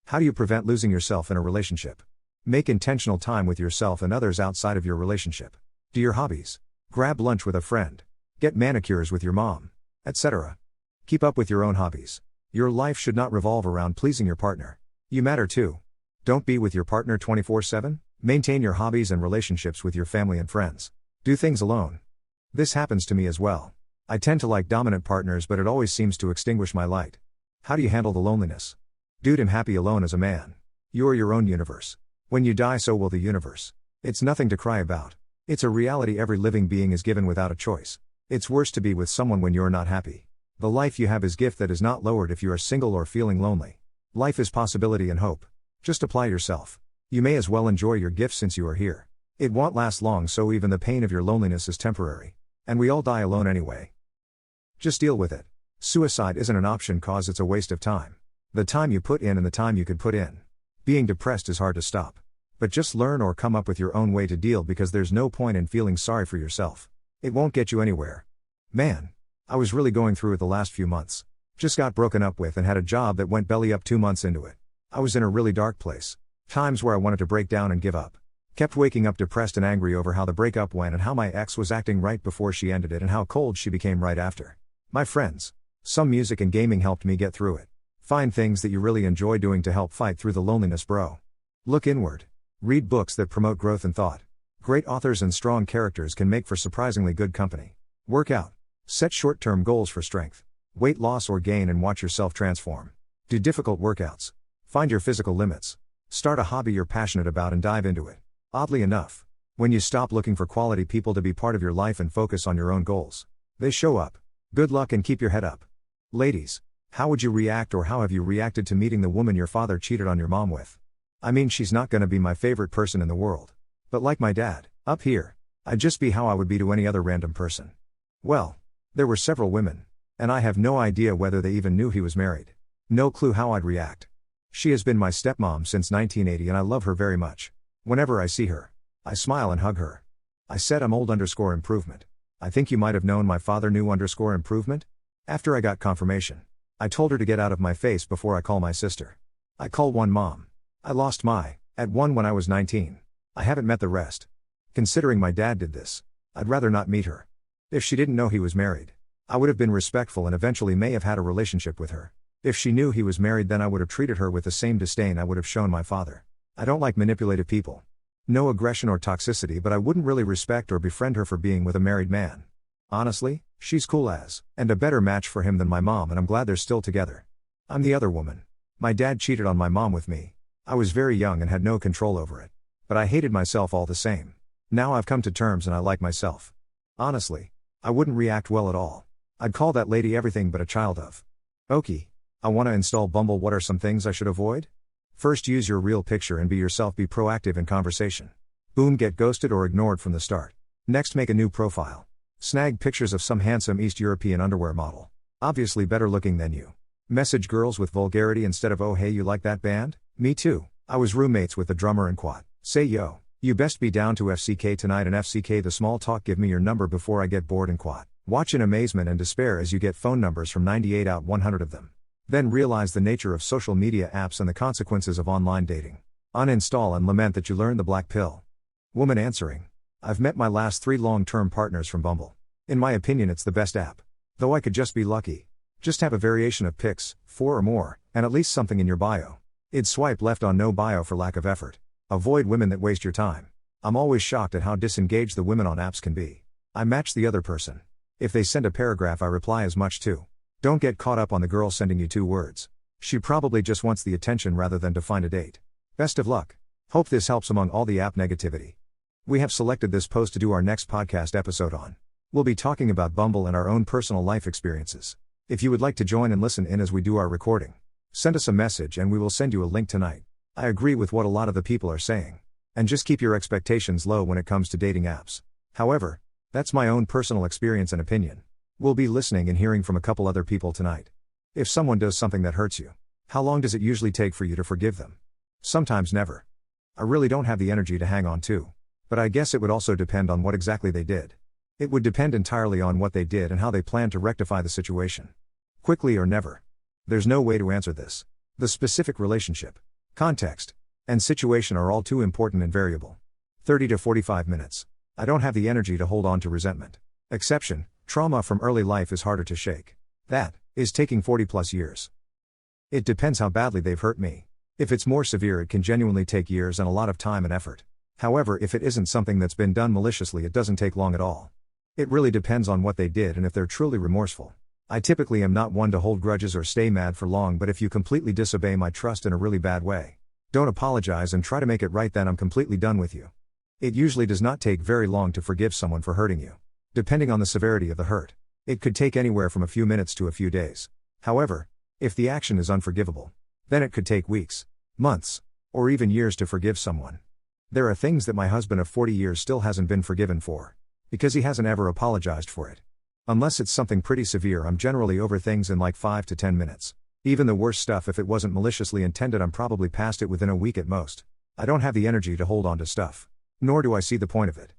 How do you prevent losing yourself in a relationship? Make intentional time with yourself and others outside of your relationship. Do your hobbies. Grab lunch with a friend. Get manicures with your mom, etc. Keep up with your own hobbies. Your life should not revolve around pleasing your partner. You matter too. Don't be with your partner 24/7. Maintain your hobbies and relationships with your family and friends. Do things alone. This happens to me as well. I tend to like dominant partners, but it always seems to extinguish my light. How do you handle the loneliness? Dude, I'm happy alone as a man. You're your own universe. When you die, so will the universe. It's nothing to cry about. It's a reality every living being is given without a choice. It's worse to be with someone when you're not happy. The life you have is gift that is not lowered if you are single or feeling lonely. Life is possibility and hope. Just apply yourself. You may as well enjoy your gift since you are here. It won't last long, so even the pain of your loneliness is temporary. And we all die alone anyway. Just deal with it. Suicide isn't an option cause it's a waste of time. The time you put in and the time you could put in. Being depressed is hard to stop. But just learn or come up with your own way to deal, because there's no point in feeling sorry for yourself. It won't get you anywhere. Man, I was really going through it the last few months. Just got broken up with and had a job that went belly up 2 months into it. I was in a really dark place. Times where I wanted to break down and give up. Kept waking up depressed and angry over how the breakup went and how my ex was acting right before she ended it and how cold she became right after. My friends. Some music and gaming helped me get through it. Find things that you really enjoy doing to help fight through the loneliness, bro. Look inward. Read books that promote growth and thought. Great authors and strong characters can make for surprisingly good company. Work out. Set short-term goals for strength, weight loss or gain, and watch yourself transform. Do difficult workouts. Find your physical limits. Start a hobby you're passionate about and dive into it. Oddly enough, when you stop looking for quality people to be part of your life and focus on your own goals, they show up. Good luck and keep your head up. Ladies, how would you react, or how have you reacted to meeting the woman your father cheated on your mom with? I mean, she's not gonna be my favorite person in the world. But like my dad, up here, I'd just be how I would be to any other random person. Well, there were several women, and I have no idea whether they even knew he was married. No clue how I'd react. She has been my stepmom since 1980 and I love her very much. Whenever I see her, I smile and hug her. I said I'm old_improvement. I think you might have known my father knew _improvement? After I got confirmation, I told her to get out of my face before I call my sister. I call one mom. I lost my, at one when I was 19. I haven't met the rest. Considering my dad did this, I'd rather not meet her. If she didn't know he was married, I would have been respectful and eventually may have had a relationship with her. If she knew he was married, then I would have treated her with the same disdain I would have shown my father. I don't like manipulative people. No aggression or toxicity, but I wouldn't really respect or befriend her for being with a married man. Honestly, she's cool as, and a better match for him than my mom, and I'm glad they're still together. I'm the other woman. My dad cheated on my mom with me. I was very young and had no control over it. But I hated myself all the same. Now I've come to terms and I like myself. Honestly, I wouldn't react well at all. I'd call that lady everything but a child of. Okay, I want to install Bumble. What are some things I should avoid? First, use your real picture and be yourself. Be proactive in conversation. Boom, get ghosted or ignored from the start. Next, make a new profile. Snag pictures of some handsome East European underwear model. Obviously better looking than you. Message girls with vulgarity instead of "oh hey, you like that band? Me too. I was roommates with the drummer in Quad." Say "yo, you best be down to FCK tonight," and FCK the small talk, "give me your number before I get bored," in Quad. Watch in amazement and despair as you get phone numbers from 98 out 100 of them. Then realize the nature of social media apps and the consequences of online dating. Uninstall and lament that you learned the black pill. Woman answering. I've met my last 3 long-term partners from Bumble. In my opinion, it's the best app. Though I could just be lucky. Just have a variation of pics, 4 or more, and at least something in your bio. I'd swipe left on no bio for lack of effort. Avoid women that waste your time. I'm always shocked at how disengaged the women on apps can be. I match the other person. If they send a paragraph, I reply as much too. Don't get caught up on the girl sending you 2 words. She probably just wants the attention rather than to find a date. Best of luck. Hope this helps among all the app negativity. We have selected this post to do our next podcast episode on. We'll be talking about Bumble and our own personal life experiences. If you would like to join and listen in as we do our recording, send us a message and we will send you a link tonight. I agree with what a lot of the people are saying. And just keep your expectations low when it comes to dating apps. However, that's my own personal experience and opinion. We'll be listening and hearing from a couple other people tonight. If someone does something that hurts you, how long does it usually take for you to forgive them? Sometimes never. I really don't have the energy to hang on to. But I guess it would also depend on what exactly they did. It would depend entirely on what they did and how they plan to rectify the situation. Quickly or never. There's no way to answer this. The specific relationship. Context and situation are all too important and variable. 30 to 45 minutes. I don't have the energy to hold on to resentment. Exception, trauma from early life is harder to shake. That is taking 40 plus years. It depends how badly they've hurt me. If it's more severe, it can genuinely take years and a lot of time and effort. However, if it isn't something that's been done maliciously, it doesn't take long at all. It really depends on what they did and if they're truly remorseful. I typically am not one to hold grudges or stay mad for long, but if you completely disobey my trust in a really bad way, don't apologize and try to make it right, then I'm completely done with you. It usually does not take very long to forgive someone for hurting you. Depending on the severity of the hurt, it could take anywhere from a few minutes to a few days. However, if the action is unforgivable, then it could take weeks, months, or even years to forgive someone. There are things that my husband of 40 years still hasn't been forgiven for, because he hasn't ever apologized for it. Unless it's something pretty severe, I'm generally over things in like 5 to 10 minutes. Even the worst stuff, if it wasn't maliciously intended, I'm probably past it within a week at most. I don't have the energy to hold on to stuff. Nor do I see the point of it.